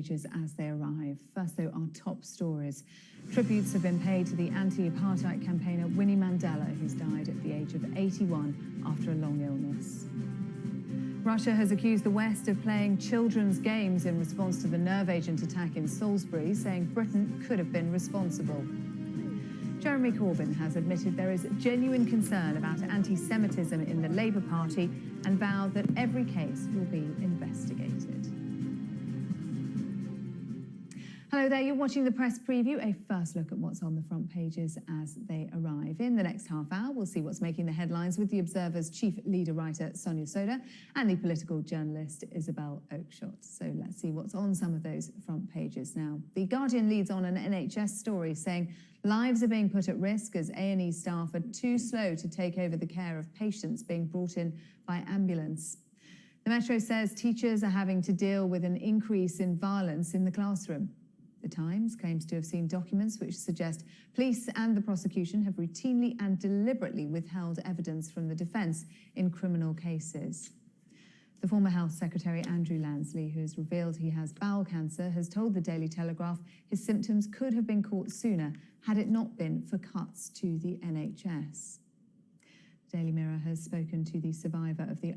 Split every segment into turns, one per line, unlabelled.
pages as they arrive. First, though, our top stories. Tributes have been paid to the anti-apartheid campaigner Winnie Mandela, who's died at the age of 81 after a long illness. Russia has accused the West of playing children's games in response to the nerve agent attack in Salisbury, saying Britain could have been responsible. Jeremy Corbyn has admitted there is genuine concern about anti-Semitism in the Labour Party and vowed that every case will be investigated. Hello there, you're watching the press preview, a first look at what's on the front pages as they arrive. In the next half hour, we'll see what's making the headlines with the Observer's chief leader writer, Sonia Sodha, and the political journalist, Isabel Oakeshott. So let's see what's on some of those front pages now. The Guardian leads on an NHS story saying lives are being put at risk as A&E staff are too slow to take over the care of patients being brought in by ambulance. The Metro says teachers are having to deal with an increase in violence in the classroom. The Times claims to have seen documents which suggest police and the prosecution have routinely and deliberately withheld evidence from the defence in criminal cases. The former Health Secretary Andrew Lansley, who has revealed he has bowel cancer, has told the Daily Telegraph his symptoms could have been caught sooner had it not been for cuts to the NHS. The Daily Mirror has spoken to the survivor of the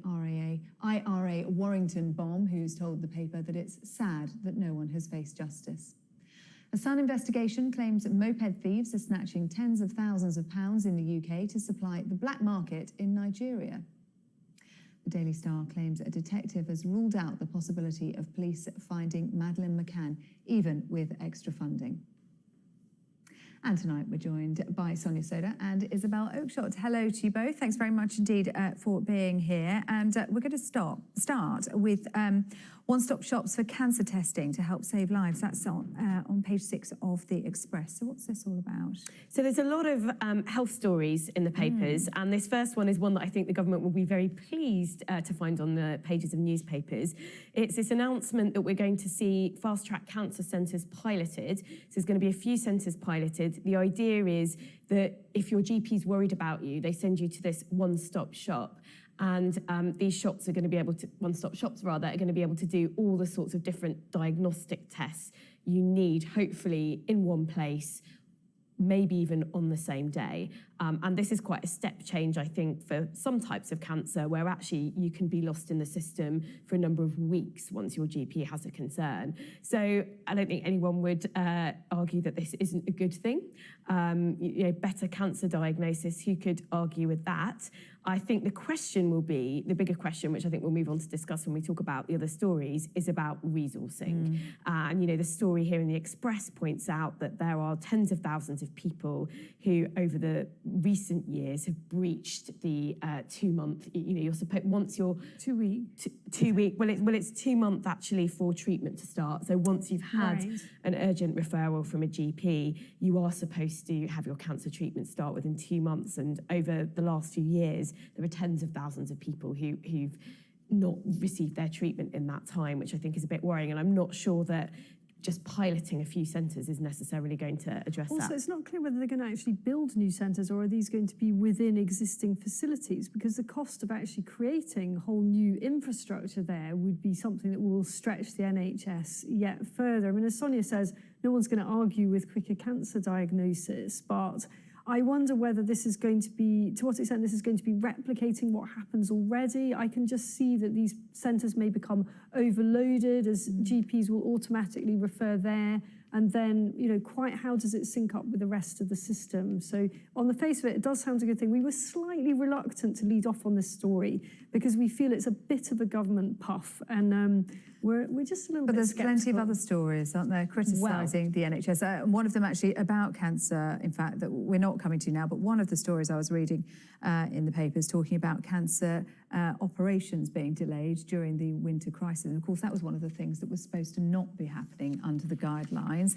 IRA Warrington bomb, who's told the paper that it's sad that no one has faced justice. A Sun investigation claims that moped thieves are snatching tens of thousands of pounds in the UK to supply the black market in Nigeria. The Daily Star claims a detective has ruled out the possibility of police finding Madeleine McCann, even with extra funding. And tonight we're joined by Sonia Sodha and Isabel Oakeshott. Hello to you both. Thanks very much indeed for being here. And we're going to start with one-stop shops for cancer testing to help save lives. That's on page 6 of the Express. So what's this all about?
So there's a lot of health stories in the papers, and this first one is one that I think the government will be very pleased to find on the pages of newspapers. It's this announcement that we're going to see fast-track cancer centres piloted. So there's going to be a few centres piloted. The idea is that if your GP's worried about you, they send you to this one-stop shop. And these shops are going to be able to, one-stop shops rather, are going to be able to do all the sorts of different diagnostic tests you need, hopefully in one place, maybe even on the same day. And this is quite a step change, I think, for some types of cancer, where actually you can be lost in the system for a number of weeks once your GP has a concern. So I don't think anyone would argue that this isn't a good thing. Better cancer diagnosis, who could argue with that? I think the question will be, the bigger question, which I think we'll move on to discuss when we talk about the other stories, is about resourcing. And, the story here in the Express points out that there are tens of thousands of people who, over the recent years, have breached the 2-month, you're supposed, once you're...
2 week.
2 week, it's 2 months actually for treatment to start. So once you've had an urgent referral from a GP, you are supposed to have your cancer treatment start within 2 months. And over the last few years, there are tens of thousands of people who've not received their treatment in that time, which I think is a bit worrying. And I'm not sure that just piloting a few centres is necessarily going to address that.
Also, it's not clear whether they're going to actually build new centres or are these going to be within existing facilities, because the cost of actually creating whole new infrastructure there would be something that will stretch the NHS yet further. I mean, as Sonia says, no one's going to argue with quicker cancer diagnosis, but I wonder whether this is going to be, to what extent this is going to be replicating what happens already. I can just see that these centres may become overloaded as GPs will automatically refer there. And then, quite how does it sync up with the rest of the system? So on the face of it, it does sound a good thing. We were slightly reluctant to lead off on this story because we feel it's a bit of a government puff. And we're just a little bit
But there's
skeptical.
plenty of other stories, aren't there, criticising the NHS. One of them actually about cancer, in fact, that we're not coming to now, but one of the stories I was reading in the papers talking about cancer operations being delayed during the winter crisis. And of course, that was one of the things that was supposed to not be happening under the guidelines.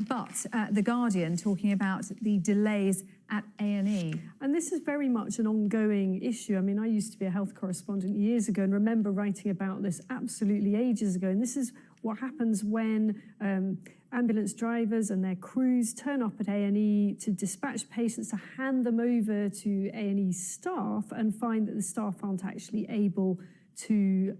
But The Guardian talking about the delays at A&E.
And this is very much an ongoing issue. I mean, I used to be a health correspondent years ago and remember writing about this absolutely ages ago. And this is what happens when ambulance drivers and their crews turn up at A&E to dispatch patients, to hand them over to A&E staff and find that the staff aren't actually able to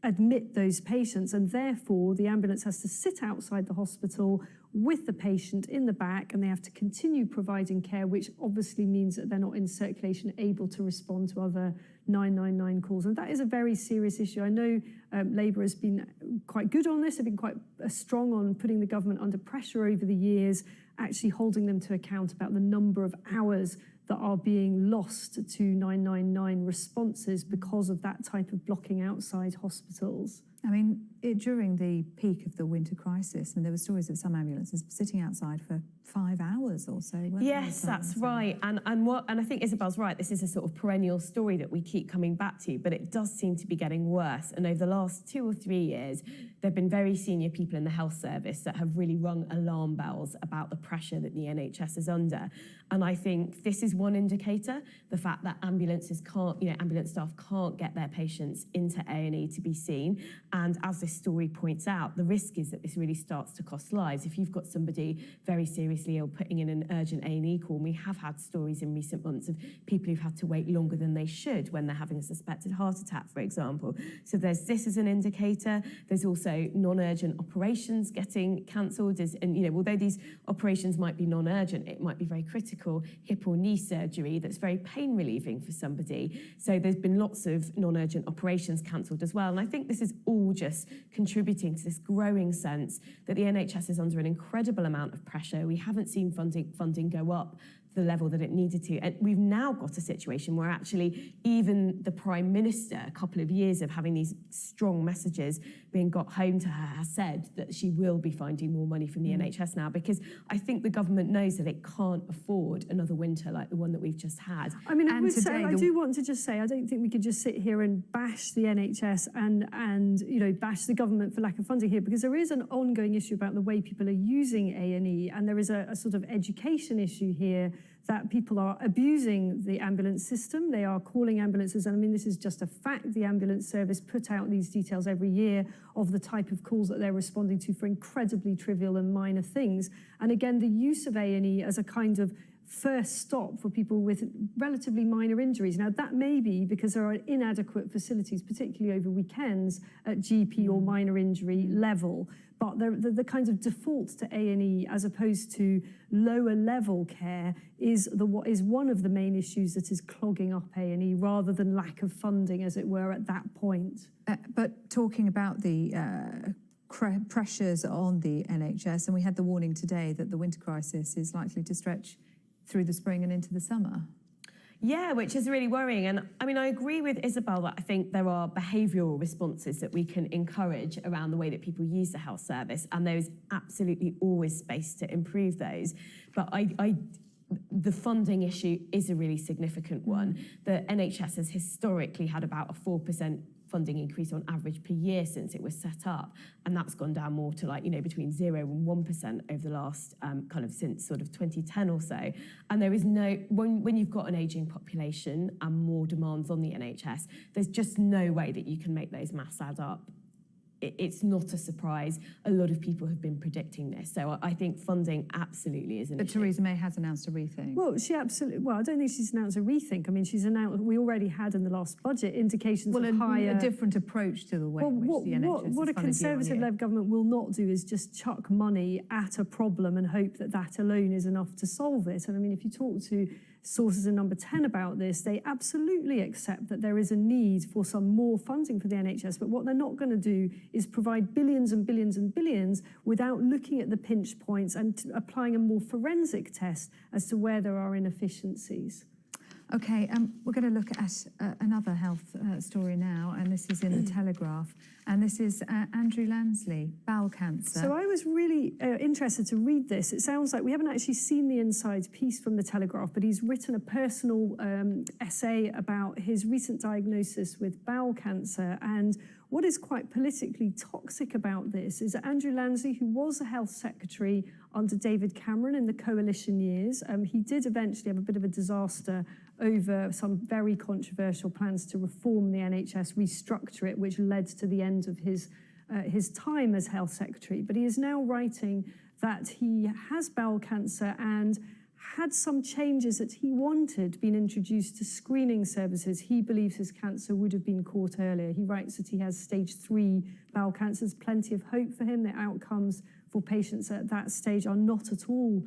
admit those patients, and therefore the ambulance has to sit outside the hospital with the patient in the back, and they have to continue providing care, which obviously means that they're not in circulation able to respond to other 999 calls. And that is a very serious issue. I know Labour has been quite good on this, have been quite strong on putting the government under pressure over the years, actually holding them to account about the number of hours that are being lost to 999 responses because of that type of blocking outside hospitals.
I mean, during the peak of the winter crisis, and there were stories of some ambulances sitting outside for 5 hours or so.
Yes, that's right. And I think Isabel's right. This is a sort of perennial story that we keep coming back to, but it does seem to be getting worse. And over the last 2 or 3 years, there have been very senior people in the health service that have really rung alarm bells about the pressure that the NHS is under. And I think this is one indicator, the fact that ambulance staff can't get their patients into A&E to be seen. And as this story points out, the risk is that this really starts to cost lives. If you've got somebody very seriously ill putting in an urgent A&E call, and we have had stories in recent months of people who've had to wait longer than they should when they're having a suspected heart attack, for example. So there's this as an indicator. There's also non-urgent operations getting cancelled. And although these operations might be non-urgent, it might be very critical hip or knee surgery that's very pain relieving for somebody. So there's been lots of non-urgent operations cancelled as well. And I think this is all just contributing to this growing sense that the NHS is under an incredible amount of pressure. We haven't seen funding go up the level that it needed to. And we've now got a situation where actually even the Prime Minister, a couple of years of having these strong messages being got home to her, has said that she will be finding more money from the NHS now, because I think the government knows that it can't afford another winter like the one that we've just had.
I mean, I do want to just say, I don't think we could just sit here and bash the NHS and bash the government for lack of funding here, because there is an ongoing issue about the way people are using A&E, and there is a sort of education issue here that people are abusing the ambulance system. They are calling ambulances, and I mean, this is just a fact. The ambulance service put out these details every year of the type of calls that they're responding to for incredibly trivial and minor things. And again, the use of A&E as a kind of first stop for people with relatively minor injuries. Now, that may be because there are inadequate facilities, particularly over weekends, at GP or minor injury level. But the kind of default to A&E as opposed to lower level care is one of the main issues that is clogging up A&E, rather than lack of funding, as it were, at that point.
But talking about the pressures on the NHS, and we had the warning today that the winter crisis is likely to stretch through the spring and into the summer.
Yeah, which is really worrying. And I mean, I agree with Isabel that I think there are behavioural responses that we can encourage around the way that people use the health service, and there is absolutely always space to improve those. But the funding issue is a really significant one. The NHS has historically had about a 4% funding increase on average per year since it was set up, and that's gone down more to between 0 and 1% over the last since sort of 2010 or so. And there is when you've got an ageing population and more demands on the NHS, there's just no way that you can make those maths add up. It's not a surprise. A lot of people have been predicting this. So I think funding absolutely is an issue.
But Theresa May has announced a rethink.
Well, I don't think she's announced a rethink. I mean, she's announced, we already had in the last budget indications of higher...
a different approach to the way in which the NHS is
what a Conservative-led government will not do is just chuck money at a problem and hope that that alone is enough to solve it. And I mean, if you talk to sources in Number 10 about this, they absolutely accept that there is a need for some more funding for the NHS, but what they're not going to do is provide billions and billions and billions without looking at the pinch points and applying a more forensic test as to where there are inefficiencies.
OK, we're going to look at another health story now, and this is in the Telegraph, and this is Andrew Lansley, bowel cancer.
So I was really interested to read this. It sounds like we haven't actually seen the inside piece from the Telegraph, but he's written a personal essay about his recent diagnosis with bowel cancer. And what is quite politically toxic about this is that Andrew Lansley, who was a health secretary under David Cameron in the coalition years, he did eventually have a bit of a disaster over some very controversial plans to reform the NHS, restructure it, which led to the end of his time as health secretary. But he is now writing that he has bowel cancer and had some changes that he wanted been introduced to screening services, he believes his cancer would have been caught earlier. He writes that he has stage 3 bowel cancer. There's plenty of hope for him. The outcomes for patients at that stage are not at all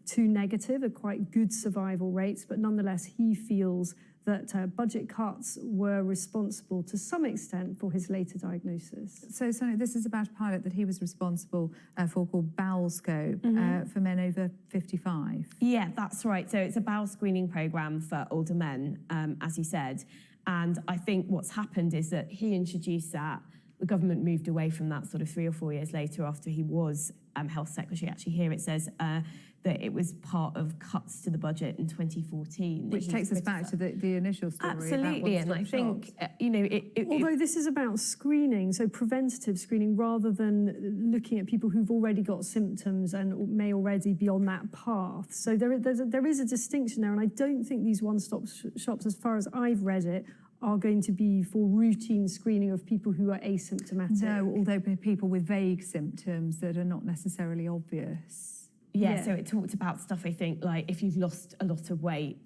too negative, are quite good survival rates, but nonetheless he feels that budget cuts were responsible to some extent for his later diagnosis.
So, Sonia, this is about a pilot that he was responsible for called Bowel Scope for men over 55.
Yeah, that's right. So it's a bowel screening programme for older men, as you said. And I think what's happened is that he introduced that. The government moved away from that sort of 3 or 4 years later after he was Health Secretary. Actually, here it says that it was part of cuts to the budget in 2014.
Which takes us back to the initial story.
Absolutely, and I think, you know...
Although this is about screening, so preventative screening, rather than looking at people who've already got symptoms and may already be on that path. So there is a distinction there, and I don't think these one-stop shops, as far as I've read it, are going to be for routine screening of people who are asymptomatic.
No, although people with vague symptoms that are not necessarily obvious.
Yeah, so it talked about stuff, I think, like if you've lost a lot of weight,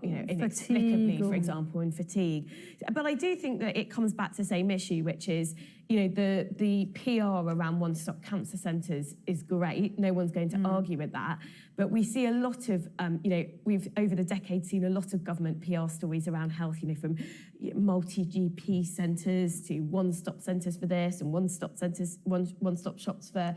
you know, inexplicably, for example, and fatigue. But I do think that it comes back to the same issue, which is, you know, the PR around one-stop cancer centres is great. No one's going to argue with that. But we see a lot of, you know, we've over the decades seen a lot of government PR stories around health, you know, from multi-GP centres to one-stop centres for this and one-stop centres, one-stop shops for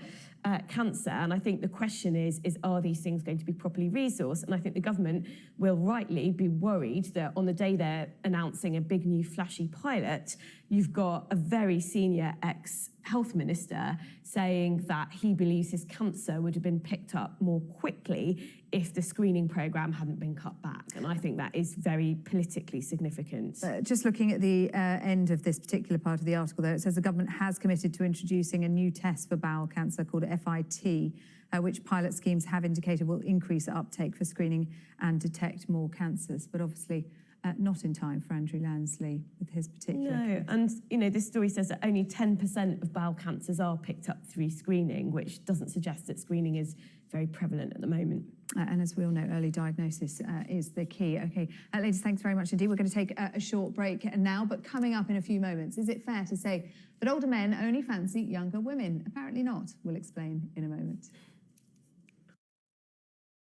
cancer. And I think the question is are these things going to be properly resourced? And I think the government will rightly be worried that on the day they're announcing a big new flashy pilot, you've got a very senior ex-health minister saying that he believes his cancer would have been picked up more quickly if the screening programme hadn't been cut back. And I think that is very politically significant.
Just looking at the end of this particular part of the article, though, it says the government has committed to introducing a new test for bowel cancer called FIT, which pilot schemes have indicated will increase uptake for screening and detect more cancers. But obviously, not in time for Andrew Lansley with his particular case.
And you know, this story says that only 10% of bowel cancers are picked up through screening, which doesn't suggest that screening is very prevalent at the moment.
And as we all know, early diagnosis is the key. Okay, ladies, thanks very much indeed. We're going to take a short break now, but coming up in a few moments, is it fair to say that older men only fancy younger women? Apparently not. We'll explain in a moment.